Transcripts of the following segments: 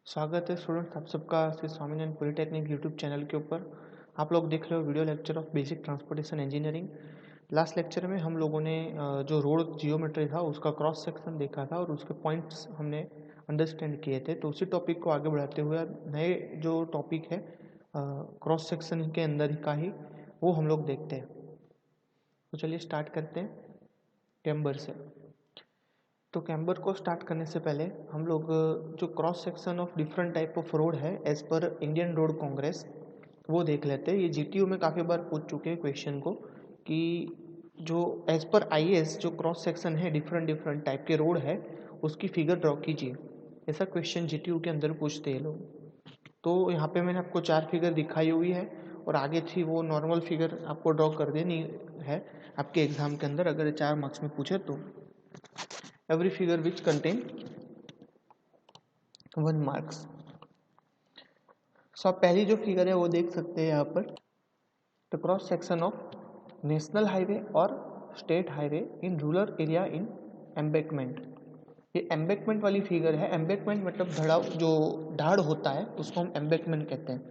स्वागत है स्टूडेंट्स आप सबका Shri Swaminarayan polytechnic YouTube channel के ऊपर। आप लोग देख रहे हो video lecture of basic transportation engineering. Last lecture में हम लोगों ने जो रोड जियोमेट्री था उसका क्रॉस सेक्शन देखा था और उसके पॉइंट्स हमने अंडरस्टैंड किए थे। तो उसी टॉपिक को आगे बढ़ाते हुए नए जो टॉपिक है क्रॉस सेक्शन के अंदर का ही वो हम लोग देखते हैं। तो चलिए स्टार्ट करते हैं कैम्बर से। तो कैम्बर को स्टार्ट करने से पहले हम लोग जो cross section of different type of road है as per Indian road congress वो देख लेते हैं। ये जीटीयू में काफ़ी बार पूछ चुके हैं क्वेश्चन को कि जो एज पर आईएएस जो क्रॉस सेक्शन है डिफरेंट टाइप के रोड है उसकी फिगर ड्रॉ कीजिए। ऐसा क्वेश्चन जीटीयू के अंदर पूछते हैं लोग। तो यहाँ पे मैंने आपको 4 फिगर दिखाई हुई है और आगे थी वो नॉर्मल फिगर आपको ड्रॉ कर देनी है आपके एग्जाम के अंदर अगर 4 मार्क्स में पूछे तो। every figure which contain 1 marks। सो आप पहली जो फिगर है वो देख सकते हैं यहाँ पर the cross section of national highway और state highway in rural area in embankment. ये एम्बैंकमेंट वाली फिगर है। एम्बैंकमेंट मतलब ढड़ाव जो ढाड़ होता है उसको हम एम्बैंकमेंट कहते हैं।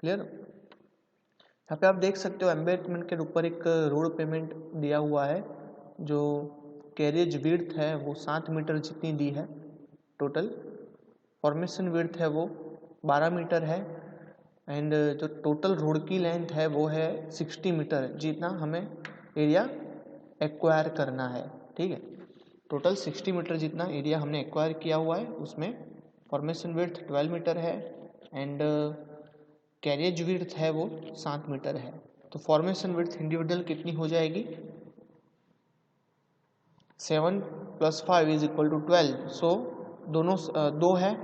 क्लियर। यहाँ पे आप देख सकते हो एम्बैंकमेंट के ऊपर एक रोड पेमेंट दिया हुआ है जो कैरियज विड्थ है वो 7 मीटर जितनी दी है। टोटल फॉर्मेशन विड्थ है वो 12 मीटर है एंड जो टोटल रोड की लेंथ है वो है 60 मीटर जितना हमें एरिया एक्वायर करना है। ठीक है, टोटल 60 मीटर जितना एरिया हमने एक्वायर किया हुआ है उसमें फॉर्मेशन विड्थ 12 मीटर है एंड कैरियज विड्थ है वो 7 मीटर है। तो फॉर्मेशन विड्थ इंडिविजुअल कितनी हो जाएगी 7 + 5 = 12। सो दोनों 2 है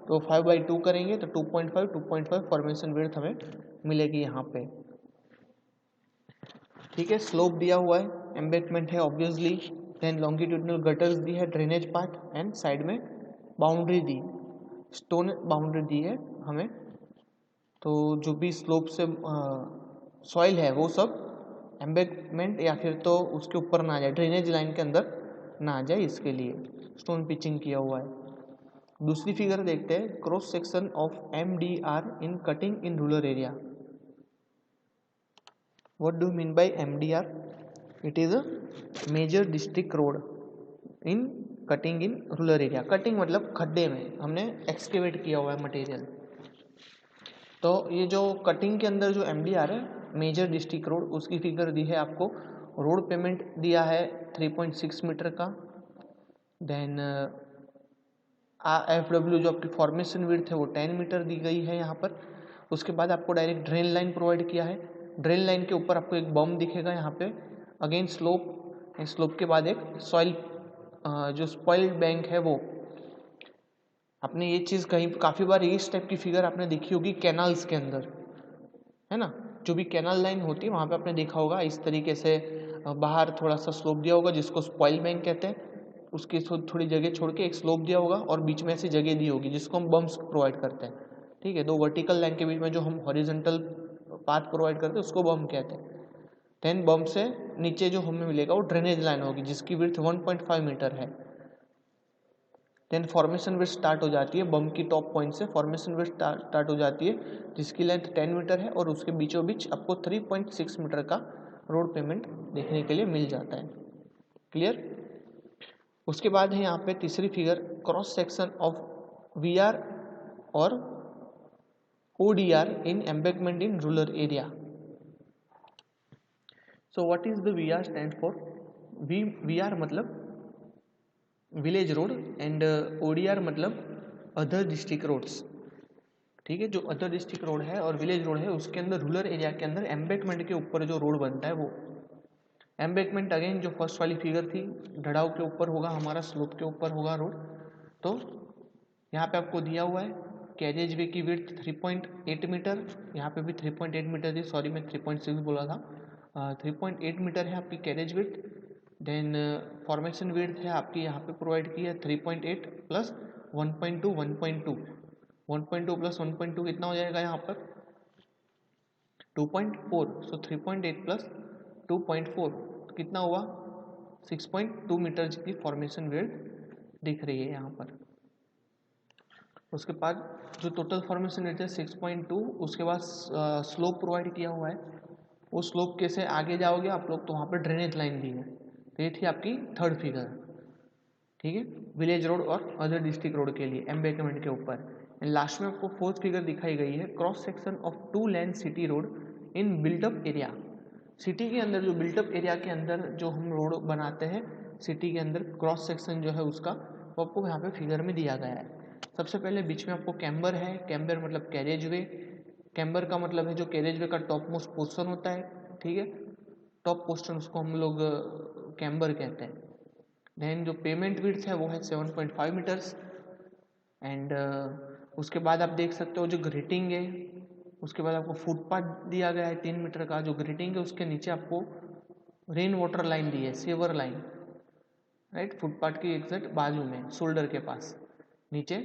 तो 5/2 करेंगे तो 2.5 फॉर्मेशन विड्थ हमें मिलेगी यहाँ पे। ठीक है, स्लोप दिया हुआ है, एम्बैंकमेंट है ऑब्वियसली, देन लॉन्गिट्यूडनल गटर्स दी है, ड्रेनेज पार्ट एंड साइड में बाउंड्री दी, स्टोन बाउंड्री दी है हमें। तो जो भी स्लोप से सॉइल है वो सब एम्बैंकमेंट या फिर तो उसके ऊपर ना आ जाए, ड्रेनेज लाइन के अंदर ना आ जाए, इसके लिए स्टोन पिचिंग किया हुआ है। दूसरी फिगर देखते हैं cross section of MDR in cutting in rural area. What do mean by MDR? It is a major district road in cutting in rural area. Cutting मतलब खड्डे में हमने एक्सकेवेट किया हुआ है मटेरियल। तो ये जो कटिंग के अंदर जो एमडीआर है मेजर डिस्ट्रिक्ट रोड उसकी फिगर दी है आपको। रोड पेमेंट दिया है 3.6 मीटर का। देन एफडब्ल्यू जो आपकी फॉर्मेशन विड्थ है वो 10 मीटर दी गई है यहाँ पर। उसके बाद आपको डायरेक्ट ड्रेन लाइन प्रोवाइड किया है। ड्रेन लाइन के ऊपर आपको एक बम दिखेगा यहाँ पे, अगेन स्लोप, स्लोप के बाद एक सॉइल जो स्पॉइल्ड बैंक है वो। आपने ये चीज़ कहीं काफ़ी बार इस टाइप की फिगर आपने देखी होगी कैनाल्स के अंदर, है ना, जो भी कैनाल लाइन होती है वहाँ पे आपने देखा होगा इस तरीके से बाहर थोड़ा सा स्लोप दिया होगा जिसको स्पॉइल बैंक कहते हैं, उसकी थोड़ी जगह छोड़ के एक स्लोप दिया होगा और बीच में ऐसी जगह दी होगी जिसको हम बम्स प्रोवाइड करते हैं। ठीक है, दो वर्टिकल लाइन के बीच में जो हम हॉरिजॉन्टल पाथ प्रोवाइड करते हैं उसको बम कहते हैं। देन बम से नीचे जो हमें मिलेगा वो ड्रेनेज लाइन होगी जिसकी विड्थ 1.5 मीटर है। देन फॉर्मेशन विड्थ स्टार्ट हो जाती है बम की टॉप पॉइंट से, फॉर्मेशन विड्थ स्टार्ट हो जाती है जिसकी लेंथ 10 मीटर है और उसके बीचों बीच आपको 3.6 मीटर का रोड पेमेंट देखने के लिए मिल जाता है। क्लियर। उसके बाद है यहाँ पे तीसरी figure cross section of VR और ODR in embankment in rural area. So what is the VR stand for? VR मतलब विलेज रोड एंड ओडीआर मतलब अदर डिस्ट्रिक्ट रोड्स। ठीक है, जो अदर डिस्ट्रिक्ट रोड है और विलेज रोड है उसके अंदर रूरल एरिया के अंदर एम्बैंकमेंट के ऊपर जो रोड बनता है वो एम्बैंकमेंट। अगेन जो फर्स्ट वाली फिगर थी ढड़ाव के ऊपर होगा हमारा, स्लोप के ऊपर होगा रोड। तो यहाँ पे आपको दिया हुआ है कैरियज वे की विड्थ 3.8 मीटर, यहाँ पे भी 3.8 मीटर थी, सॉरी मैं 3.6 बोला था। 3.8 मीटर है आपकी carriage width. Then formation width है आपकी यहाँ पे प्रोवाइड की है 3.8 प्लस 1.2 1.2 1.2 प्लस 1.2 कितना हो जाएगा यहाँ पर 2.4। सो 3.8 प्लस 2.4 कितना हुआ 6.2 मीटर की फॉर्मेशन विड्थ दिख रही है यहाँ पर। उसके बाद जो टोटल फॉर्मेशन रेट है 6.2, उसके बाद स्लोप प्रोवाइड किया हुआ है। वो स्लोप कैसे आगे जाओगे आप लोग तो वहाँ पर ड्रेनेज लाइन दी है। तो ये थी आपकी थर्ड फिगर, ठीक है, विलेज रोड और अदर डिस्ट्रिक्ट रोड के लिए एम्बैंकमेंट के ऊपर। एंड लास्ट में आपको फोर्थ फिगर दिखाई गई है, cross section of 2 lane city road in built up area. City के अंदर जो बिल्टअप एरिया के अंदर जो हम रोड बनाते हैं सिटी के अंदर, क्रॉस सेक्शन जो है उसका, वो आपको यहाँ पे फिगर में दिया गया है। सबसे पहले बीच में आपको कैम्बर है, कैम्बर मतलब कैरेज वे, कैम्बर का मतलब है जो कैरेज वे का टॉप मोस्ट पोर्शन होता है, ठीक है, टॉप पोर्शन उसको हम लोग कैम्बर कहते हैं। देन जो पेमेंट विड्थ है वो है 7.5 मीटर्स। एंड उसके बाद आप देख सकते हो जो ग्रेटिंग है, उसके बाद आपको फुटपाथ दिया गया है 3 मीटर का। जो ग्रेटिंग है उसके नीचे आपको रेन वाटर लाइन दी है, सेवर लाइन, राइट, फुटपाथ की एग्जैक्ट बाजू में शोल्डर के पास नीचे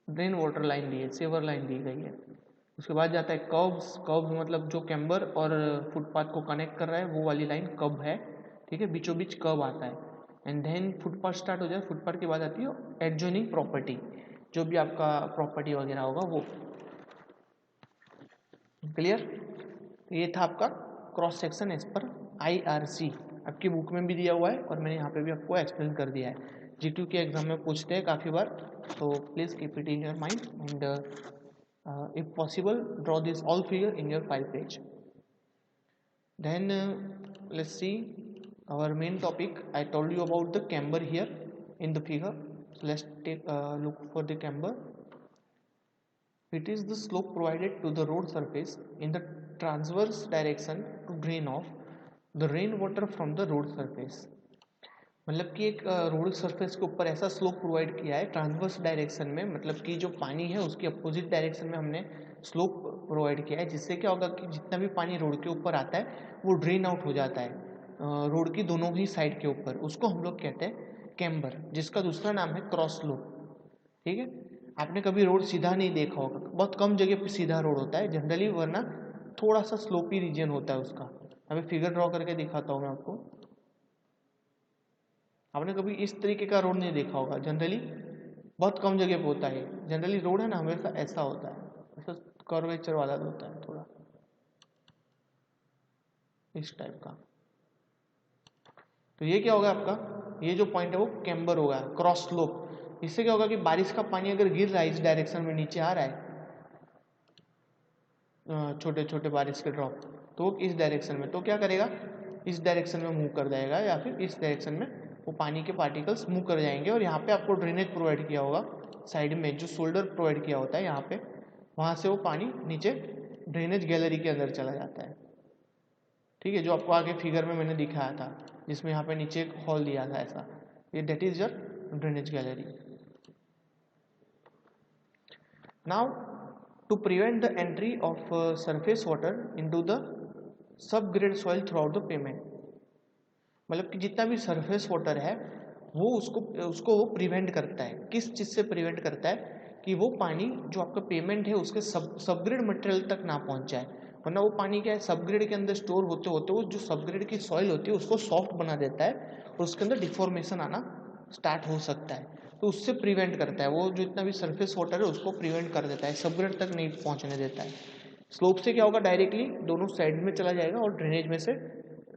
रेन वाटर लाइन दी है, सेवर लाइन दी गई है। उसके बाद जाता है कर्ब्स, कर्ब्स मतलब जो कैम्बर और फुटपाथ को कनेक्ट कर रहा है वो वाली लाइन कर्ब है, ठीक है, बीचों बीच कर्ब आता है। एंड देन फुटपाथ स्टार्ट हो जाए, फुटपाथ के बाद आती है एडजॉइनिंग प्रॉपर्टी, जो भी आपका प्रॉपर्टी वगैरह होगा वो। क्लियर? ये था आपका क्रॉस सेक्शन एज पर IRC, आपकी बुक में भी दिया हुआ है और मैंने यहाँ पे भी आपको एक्सप्लेन कर दिया है। G2 के एग्जाम में पूछते हैं काफ़ी बार, तो please keep it in your mind and if possible draw this all figure in your 5 page. Then let's see our main topic. I told you about the camber here in the figure, so let's take a look for the camber. It is the slope provided to the road surface in the transverse direction to drain off the rain water from the road surface. मतलब कि एक road surface के ऊपर ऐसा slope provide किया है transverse direction में, मतलब कि जो पानी है उसकी अपोजिट डायरेक्शन में हमने स्लोप प्रोवाइड किया है, जिससे क्या होगा कि जितना भी पानी रोड के ऊपर आता है वो ड्रेन आउट हो जाता है रोड की दोनों ही साइड के ऊपर। उसको हम लोग कहते हैं कैम्बर, जिसका दूसरा नाम है क्रॉस स्लोप, ठीक है। आपने कभी रोड सीधा नहीं देखा होगा, बहुत कम जगह पर सीधा रोड होता है जनरली, वरना थोड़ा सा स्लोपी रीजन होता है उसका। अभी फिगर ड्रॉ करके दिखाता हूँ मैं आपको। आपने कभी इस तरीके का रोड नहीं देखा होगा, जनरली बहुत कम जगह पे होता है। जनरली रोड है ना हमेशा ऐसा होता है, ऐसा कर्वेचर वाला होता है, थोड़ा इस टाइप का। तो ये क्या होगा आपका, ये जो पॉइंट है वो कैम्बर होगा, क्रॉस स्लोप। इससे क्या होगा कि बारिश का पानी अगर गिर रहा है इस डायरेक्शन में, नीचे आ रहा है छोटे छोटे बारिश के ड्रॉप, तो इस डायरेक्शन में, तो क्या करेगा, इस डायरेक्शन में मूव कर जाएगा या फिर इस डायरेक्शन में वो पानी के पार्टिकल्स मूव कर जाएंगे। और यहाँ पे आपको ड्रेनेज प्रोवाइड किया होगा साइड में, जो शोल्डर प्रोवाइड किया होता है यहाँ पे, वहाँ से वो पानी नीचे ड्रेनेज गैलरी के अंदर चला जाता है, ठीक है, जो आपको आगे फिगर में मैंने दिखाया था, जिसमें यहाँ पे नीचे एक हॉल दिया था ऐसा, ये that is your drainage gallery. Now to prevent the entry of surface water into the sub grade soil throughout the pavement, मतलब कि जितना भी सरफेस वाटर है वो उसको वो प्रिवेंट करता है। किस चीज़ से प्रिवेंट करता है, कि वो पानी जो आपका पेमेंट है उसके सबग्रेड मटेरियल तक ना पहुंच जाए, वरना वो पानी क्या है सबग्रेड के अंदर स्टोर होते होते वो जो सबग्रेड की सॉइल होती है उसको सॉफ्ट बना देता है और उसके अंदर डिफॉर्मेशन आना स्टार्ट हो सकता है। तो उससे प्रिवेंट करता है, वो जो इतना भी सरफेस वाटर है उसको प्रिवेंट कर देता है, सबग्रेड तक नहीं पहुँचने देता है। स्लोप से क्या होगा, डायरेक्टली दोनों साइड में चला जाएगा और ड्रेनेज में से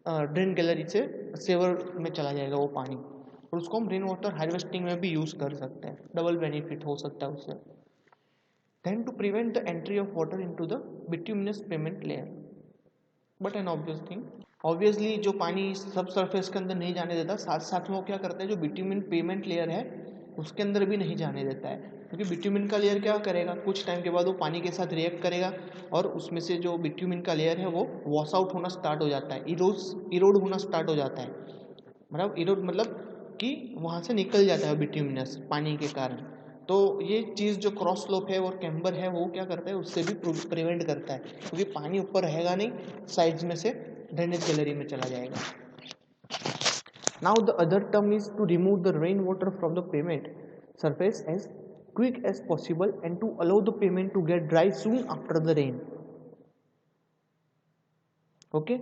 ड्रेन गैलरी से सेवर में चला जाएगा वो पानी, और उसको हम रेन वाटर हार्वेस्टिंग में भी यूज़ कर सकते हैं, डबल बेनिफिट हो सकता है उससे। Then to prevent the entry of water into the bituminous pavement layer, but an obvious thing, obviously जो पानी सब सरफेस के अंदर नहीं जाने देता, साथ साथ में वो क्या करता है, जो बिट्यूमिन पेमेंट लेयर है उसके अंदर भी नहीं जाने देता है, क्योंकि बिट्यूमिन का लेयर क्या करेगा, कुछ टाइम के बाद वो पानी के साथ रिएक्ट करेगा और उसमें से जो बिट्यूमिन का लेयर है वो वॉश आउट होना स्टार्ट हो जाता है, इरोड होना स्टार्ट हो जाता है। मतलब इरोड मतलब कि वहाँ से निकल जाता है बिट्यूमिनस पानी के कारण। तो ये चीज़ जो क्रॉस स्लोप है और कैम्बर है वो क्या करता है, उससे भी प्रिवेंट करता है, क्योंकि पानी ऊपर रहेगा नहीं, साइड्स में से ड्रेनेज गैलरी में चला जाएगा। Now the other term is to remove the rainwater from the pavement surface as quick as possible and to allow the pavement to get dry soon after the rain. Okay,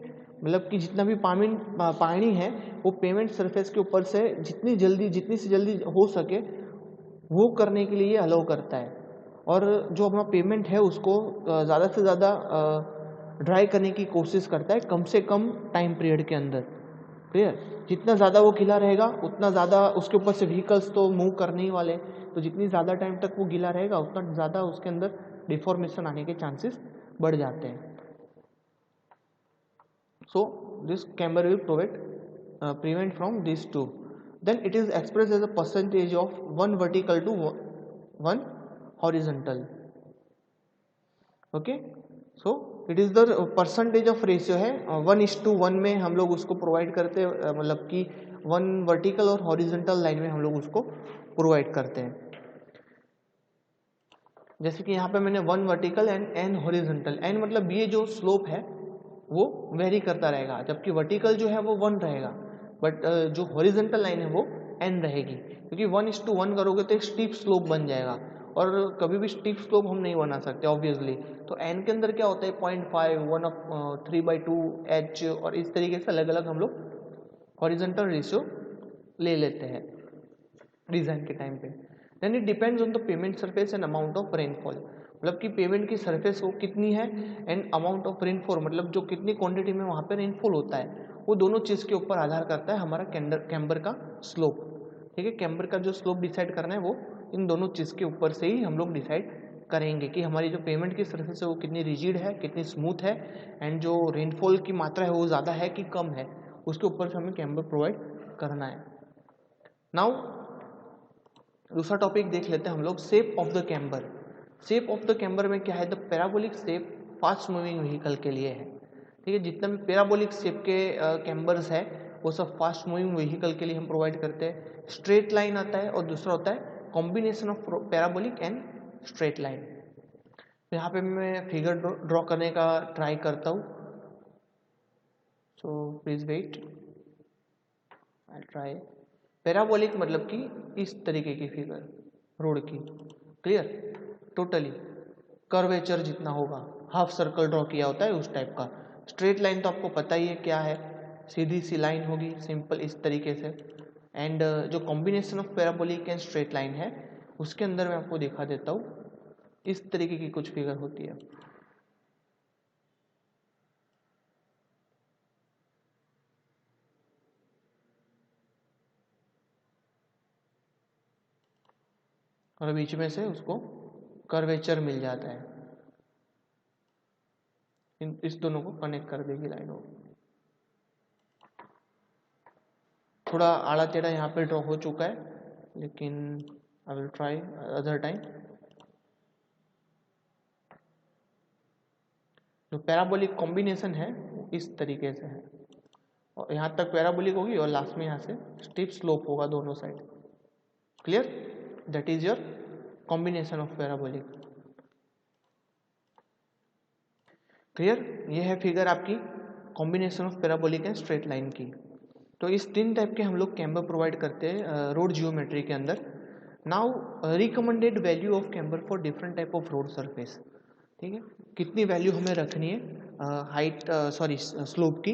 मतलब कि जितना भी पानी है वो पेमेंट सरफेस के ऊपर से जितनी से जल्दी हो सके वो करने के लिए अलाउ करता है। और जो अपना पेमेंट है उसको ज़्यादा से ज़्यादा ड्राई करने की कोशिश करता है कम से कम टाइम पीरियड के अंदर। क्लियर? जितना ज़्यादा वो गीला रहेगा उतना ज़्यादा उसके ऊपर से व्हीकल्स तो मूव करने ही वाले, तो जितनी ज़्यादा टाइम तक वो गीला रहेगा उतना ज़्यादा उसके अंदर डिफॉर्मेशन आने के चांसेस बढ़ जाते हैं। So this camber will prevent from these two. Then it is expressed as a percentage of one vertical to one horizontal. Okay, so it is the percentage of ratio है 1:1 में हम लोग उसको प्रोवाइड करते हैं, मतलब कि 1 वर्टिकल और हॉरिजॉन्टल लाइन में हम लोग उसको प्रोवाइड करते हैं। जैसे कि यहाँ पे मैंने 1 vertical and n horizontal, n मतलब ये जो स्लोप है वो वेरी करता रहेगा, जबकि वर्टिकल जो है वो 1 रहेगा, बट जो हॉरिजॉन्टल लाइन है वो n रहेगी, क्योंकि 1:1 करोगे तो एक स्टीप स्लोप बन जाएगा और कभी भी स्टीप स्लोप हम नहीं बना सकते ऑब्वियसली। तो n के अंदर क्या होता है 0.5, 1/3/2 h और इस तरीके से अलग अलग हम लोग हॉरिजॉन्टल रेशियो ले लेते हैं डिजाइन के टाइम पे। Then it depends on the pavement surface and amount of rainfall, मतलब कि पेमेंट की सरफेस वो कितनी है एंड अमाउंट ऑफ रेनफॉल मतलब जो कितनी क्वांटिटी में वहाँ पे रेनफॉल होता है, वो दोनों चीज़ के ऊपर आधार करता है हमारा कैम्बर का स्लोप। ठीक है, कैम्बर का जो स्लोप डिसाइड करना है वो इन दोनों चीज़ के ऊपर से ही हम लोग डिसाइड करेंगे कि हमारी जो पेमेंट की सरफेस है वो कितनी रिजिड है, कितनी स्मूथ है, एंड जो रेनफॉल की मात्रा है वो ज़्यादा है कि कम है, उसके ऊपर से हमें कैम्बर प्रोवाइड करना है। नाउ दूसरा टॉपिक देख लेते हैं हम लोग, shape of the camber. Shape of the camber में क्या है, the parabolic shape fast moving vehicle के लिए है। ठीक है, जितने भी पैराबोलिक शेप के कैम्बर्स है वो सब फास्ट मूविंग व्हीकल के लिए हम प्रोवाइड करते हैं। स्ट्रेट लाइन आता है और दूसरा होता है combination of parabolic and straight line. तो यहाँ पे मैं फिगर ड्रॉ करने का ट्राई करता हूँ, so please wait, I try. Parabolic मतलब कि इस तरीके की फिगर रोड की, क्लियर, टोटली कर्वेचर जितना होगा, हाफ सर्कल ड्रॉ किया होता है उस टाइप का। स्ट्रेट लाइन तो आपको पता ही है क्या है, सीधी सी लाइन होगी सिंपल इस तरीके से। एंड जो combination of parabolic and straight line है उसके अंदर मैं आपको दिखा देता हूँ, इस तरीके की कुछ फिगर होती है। और बीच में से उसको कर्वेचर मिल जाता है, इस दोनों को कनेक्ट कर देगी लाइनों। थोड़ा आड़ा टेढ़ा यहाँ पे ड्रॉ हो चुका है, लेकिन I will try other time. जो पैराबोलिक कॉम्बिनेशन है वो इस तरीके से है, और यहाँ तक पैराबोलिक होगी और लास्ट में यहाँ से स्टीप स्लोप होगा दोनों side. Clear? That is your combination of parabolic. Clear? ये है फिगर आपकी combination of parabolic and straight line की। तो इस 3 टाइप के हम लोग कैम्बर प्रोवाइड करते हैं रोड जियोमेट्री के अंदर। Now recommended value of camber for different type of road surface. ठीक है, कितनी वैल्यू हमें रखनी है हाइट स्लोप की,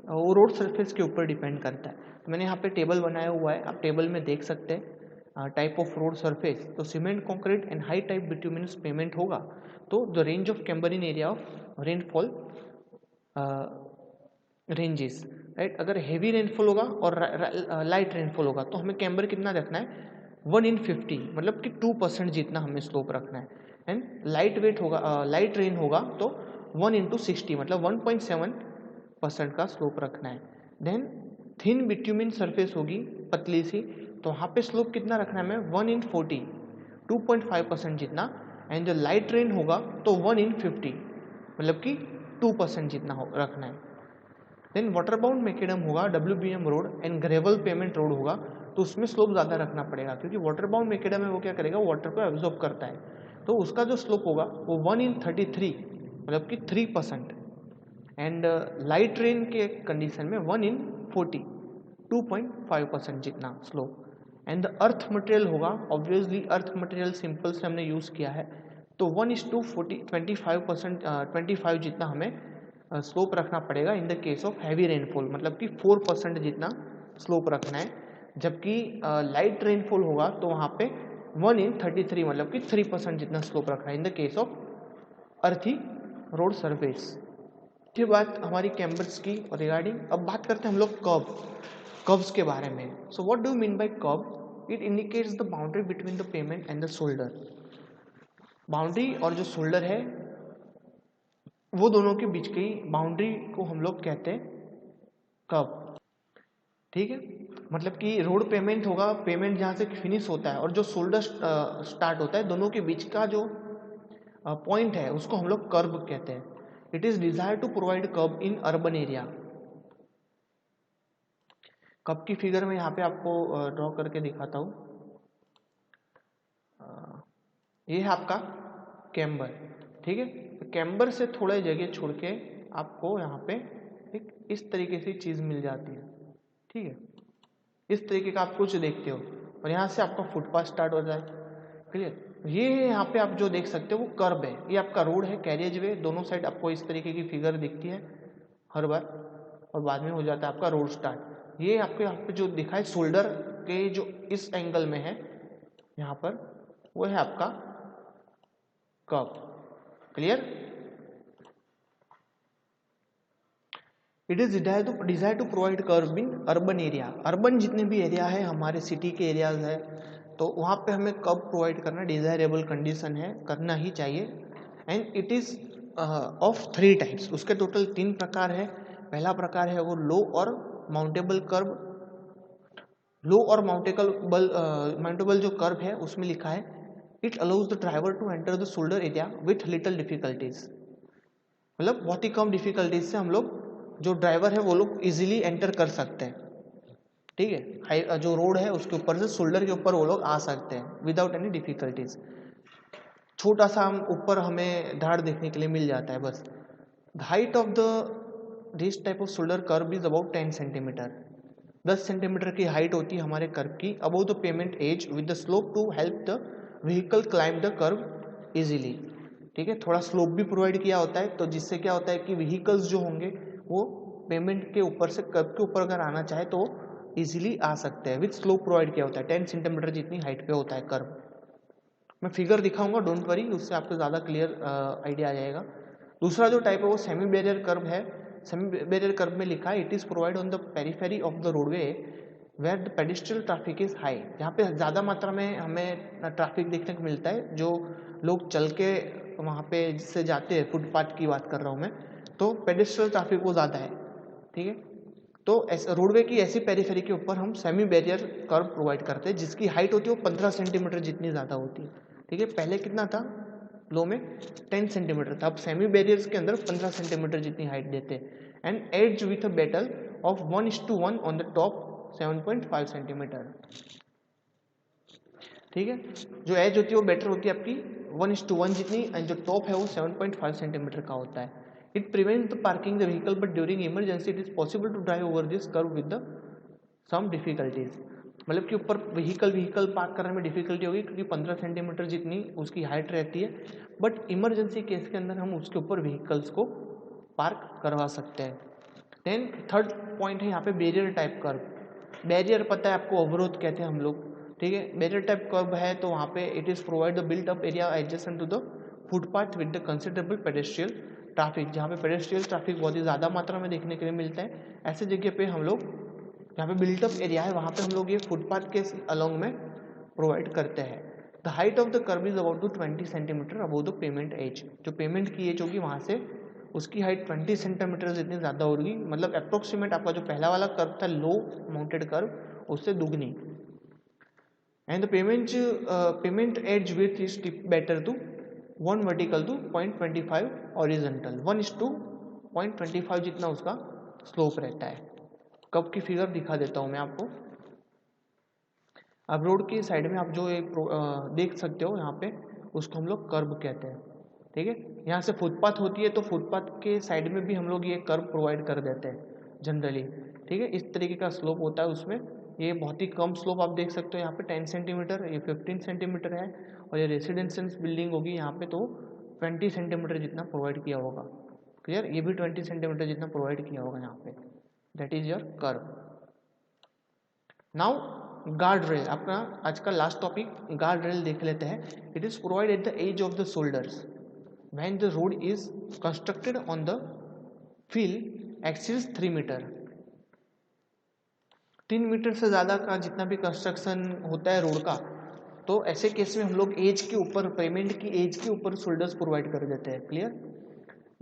वो रोड सरफेस के ऊपर डिपेंड करता है। तो मैंने यहाँ पे टेबल बनाया हुआ है, आप टेबल में देख सकते हैं टाइप ऑफ रोड सरफेस। तो cement concrete and high type bituminous payment होगा तो the range of camber in area of rainfall ranges, right. अगर हेवी रेनफॉल होगा और लाइट रेनफॉल होगा तो हमें कैम्बर कितना रखना है 1/50, मतलब कि 2% जितना हमें स्लोप रखना है। एंड लाइट वेट होगा, लाइट रेन होगा तो 1/60 मतलब 1.7% का स्लोप रखना है। देन थिन बिट्यूमिन सरफेस होगी पतली सी, तो वहाँ पे स्लोप कितना रखना है हमें 1/40 2.5% जितना। एंड जो लाइट रेन होगा तो 1/50 मतलब कि 2% जितना रखना है। देन वाटर बाउंड मैकेडम होगा WBM road and gravel payment road होगा तो उसमें स्लोप ज़्यादा रखना पड़ेगा, क्योंकि वाटर बाउंड मैकेडम है वो क्या करेगा वाटर को एब्जॉर्ब करता है, तो उसका जो स्लोप होगा वो 1/33 मतलब कि 3%। एंड लाइट रेन के कंडीशन में 1/40 2.5% जितना slope. And the earth material होगा, ऑब्वियसली अर्थ मटेरियल सिंपल से हमने यूज़ किया है तो 1:25% 25 जितना हमें स्लोप रखना पड़ेगा in the case of heavy rainfall, मतलब कि 4% जितना स्लोप रखना है। जबकि लाइट रेनफॉल होगा तो वहाँ पे 1/33 मतलब कि 3% जितना स्लोप रखा है इन द केस ऑफ अर्थी रोड सरफेस। ये बात हमारी कैम्बर्स की रिगार्डिंग। अब बात करते हैं हम लोग कर्व्स के बारे में। So what do you mean by curve? It indicates the boundary between the payment and the shoulder. Boundary और जो शोल्डर है वो दोनों के बीच की बाउंड्री को हम लोग कहते हैं कर्व। ठीक है, मतलब कि रोड पेमेंट होगा, पेमेंट जहाँ से फिनिश होता है और जो शोल्डर स्टार्ट होता है, दोनों के बीच का जो पॉइंट है उसको हम लोग कर्व कहते हैं। It is desire to provide curve in urban area. Curve की फिगर में यहाँ पे आपको ड्रॉ करके दिखाता हूँ। ये है आपका कैम्बर। ठीक है, कैम्बर से थोड़ा जगह छोड़ के आपको यहाँ पे एक इस तरीके से चीज मिल जाती है। ठीक है, इस तरीके का आप कुछ देखते हो और यहाँ से आपका फुटपाथ स्टार्ट हो जाए। क्लियर? ये यहाँ पे आप जो देख सकते हो वो कर्व है। ये आपका रोड है, कैरियज वे, दोनों साइड आपको इस तरीके की फिगर दिखती है हर बार, और बाद में हो जाता है आपका रोड स्टार्ट। ये आपको यहाँ पे जो दिखा है शोल्डर के जो इस एंगल में है यहाँ पर, वो है आपका curve. Clear? It is desire to provide curve in urban area. Urban जितने भी एरिया है हमारे सिटी के एरियाज है, तो वहाँ पे हमें कर्व प्रोवाइड करना डिजायरेबल कंडीशन है, करना ही चाहिए। And it is of 3 types. उसके टोटल 3 प्रकार है। पहला प्रकार है वो लो और माउंटेबल कर्व। लो और माउंटेबल जो कर्व है उसमें लिखा है it allows the driver to enter the shoulder area with little difficulties. मतलब बहुत ही कम डिफिकल्टीज से हम लोग, जो ड्राइवर है वो लोग इजीली एंटर कर सकते हैं। ठीक है, जो रोड है उसके ऊपर से शोल्डर के ऊपर वो लोग आ सकते हैं विदाउट एनी डिफिकल्टीज। छोटा सा हम ऊपर हमें धाड़ देखने के लिए मिल जाता है बस। The height of this type of shoulder curve is about 10 centimetre. 10 centimetre की हाइट होती है हमारे कर्व की above the pavement edge with the slope to help the vehicle climb the curve easily. ठीक है, थोड़ा स्लोप भी प्रोवाइड किया होता है, तो जिससे क्या होता है कि व्हीकल्स जो होंगे वो पेमेंट के ऊपर से कर्व के ऊपर अगर आना चाहे तो इजीली आ सकते हैं। विथ स्लोप प्रोवाइड किया होता है, 10 सेंटीमीटर जितनी हाइट पे होता है कर्व। मैं फिगर दिखाऊंगा, डोंट वरी, उससे आपको ज़्यादा क्लियर आइडिया आ जाएगा। दूसरा जो टाइप है वो सेमी बैरियर कर्व है। सेमी बैरियर कर्व में लिखा है it is provide on the periphery of the roadway where the pedestrian traffic is high. जहाँ पे ज़्यादा मात्रा में हमें ट्रैफिक देखने को मिलता है, जो लोग चल के वहाँ पे जिससे जाते हैं, फुटपाथ की बात कर रहा हूँ मैं, तो पेडिस्ट्रियल ट्रैफिक वो ज़्यादा है। ठीक है, तो रोडवे की ऐसी पेरिफेरी के ऊपर हम सेमी बैरियर कर्व प्रोवाइड करते हैं जिसकी हाइट होती है वो 15 सेंटीमीटर जितनी ज़्यादा होती है। ठीक है, पहले कितना था लो में 10 सेंटीमीटर था, अब सेमी बैरियर्स के अंदर 15 सेंटीमीटर जितनी हाइट देते हैं। And edge with a batter of 1:1 on the top 7.5 centimetre. ठीक है, जो एज होती है वो बेटर होती है आपकी 1:1 जितनी, एंड जो टॉप है वो 7.5 सेंटीमीटर का होता है। It prevents the parking the vehicle but during emergency it is possible to drive over this curve with the some difficulties. मतलब कि ऊपर व्हीकल पार्क करने में डिफिकल्टी होगी क्योंकि 15 सेंटीमीटर जितनी उसकी हाइट रहती है, बट इमरजेंसी केस के अंदर हम उसके ऊपर व्हीकल्स को पार्क करवा सकते हैं। देन थर्ड पॉइंट है यहाँ पे बैरियर टाइप कर्व। बैरियर पता है आपको, अवरोध कहते हैं हम लोग। ठीक है, बैरियर टाइप कर्व है तो वहाँ पे it is provide the built up area adjacent to the footpath with the considerable pedestrian traffic. जहाँ पे पेडेस्ट्रियल ट्रैफिक बहुत ही ज़्यादा मात्रा में देखने के लिए मिलता है, ऐसे जगह पे हम लोग जहाँ पे बिल्टअप एरिया है वहाँ पे हम लोग ये फुटपाथ के अलॉन्ग में प्रोवाइड करते हैं। The height of the curve is about to 20 centimetre above the pavement edge. जो पेमेंट की एज होगी वहाँ से उसकी हाइट 20 सेंटीमीटर जितनी ज़्यादा होगी, मतलब अप्रोक्सीमेट आपका जो पहला वाला कर्व था लो माउंटेड कर्व, उससे दुगनी। And the pavement edge with is batter to 1 vertical to 0.25 horizontal. 1:0.25 जितना उसका स्लोप रहता है। कब की फिगर दिखा देता हूँ मैं आपको। अब रोड की साइड में आप जो एक देख सकते हो यहाँ पे, उसको हम लोग कर्व कहते हैं। ठीक है, यहाँ से फुटपाथ होती है तो फुटपाथ के साइड में भी हम लोग ये कर्व प्रोवाइड कर देते हैं जनरली। ठीक है, इस तरीके का स्लोप होता है उसमें। ये बहुत ही कम स्लोप आप देख सकते हो यहाँ पे 10 सेंटीमीटर, ये 15 सेंटीमीटर है, और ये रेसिडेंशियल बिल्डिंग होगी यहाँ पे तो 20 सेंटीमीटर जितना प्रोवाइड किया होगा। क्लियर, ये भी 20 सेंटीमीटर जितना प्रोवाइड किया होगा यहाँ पे। That is your curve. Now guard rail, अपना आज का लास्ट टॉपिक गार्ड रेल देख लेते हैं। It is provide at the edge of the shoulders when the road is constructed on the field exceeds 3 metre. 3 metre से ज़्यादा का जितना भी कंस्ट्रक्शन होता है रोड का, तो ऐसे केस में हम लोग एज के ऊपर, पेमेंट की एज के ऊपर शोल्डर्स प्रोवाइड कर देते हैं। Clear?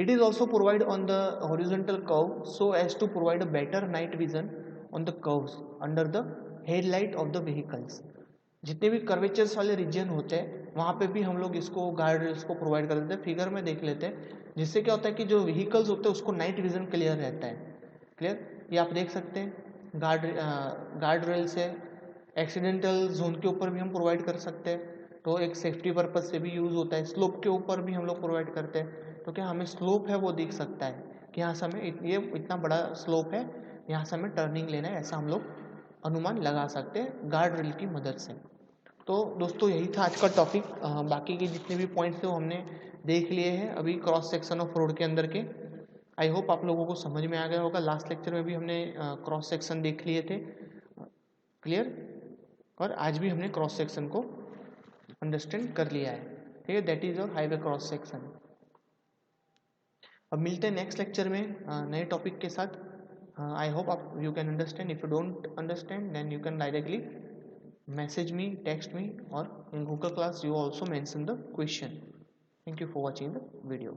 It is also provide on the horizontal curve so as to provide a better night vision on the curves under the headlight of the vehicles. जितने भी कर्वेचर्स वाले reason होते हैं वहाँ पे भी हम लोग इसको गार्ड रेल्स को प्रोवाइड कर देते हैं। फिगर में देख लेते हैं, जिससे क्या होता है कि जो व्हीकल्स होते हैं उसको नाइट विजन क्लियर रहता है। क्लियर? ये आप देख सकते हैं गार्ड रेल से एक्सीडेंटल जोन के ऊपर भी हम प्रोवाइड कर सकते हैं, तो एक सेफ्टी पर्पज से भी यूज़ होता है। स्लोप के ऊपर भी हम लोग प्रोवाइड करते हैं, तो क्या हमें स्लोप है वो दिख सकता है कि यहाँ से हमें ये इतना बड़ा स्लोप है, यहाँ से हमें टर्निंग लेना है, ऐसा हम लोग अनुमान लगा सकते हैं गार्ड रेल की मदद से। तो दोस्तों यही था आज का टॉपिक। बाकी के जितने भी पॉइंट्स थे वो हमने देख लिए हैं अभी क्रॉस सेक्शन ऑफ रोड के अंदर के। आई होप आप लोगों को समझ में आ गया होगा। लास्ट लेक्चर में भी हमने क्रॉस सेक्शन देख लिए थे। क्लियर? और आज भी हमने क्रॉस सेक्शन को अंडरस्टैंड कर लिया है। ठीक है, that is a highway cross section. अब मिलते हैं नेक्स्ट लेक्चर में नए टॉपिक के साथ। आई होप आप you can understand. If you don't understand then you can directly message me, text me, or in Google Class you also mention the question. Thank you for watching the video.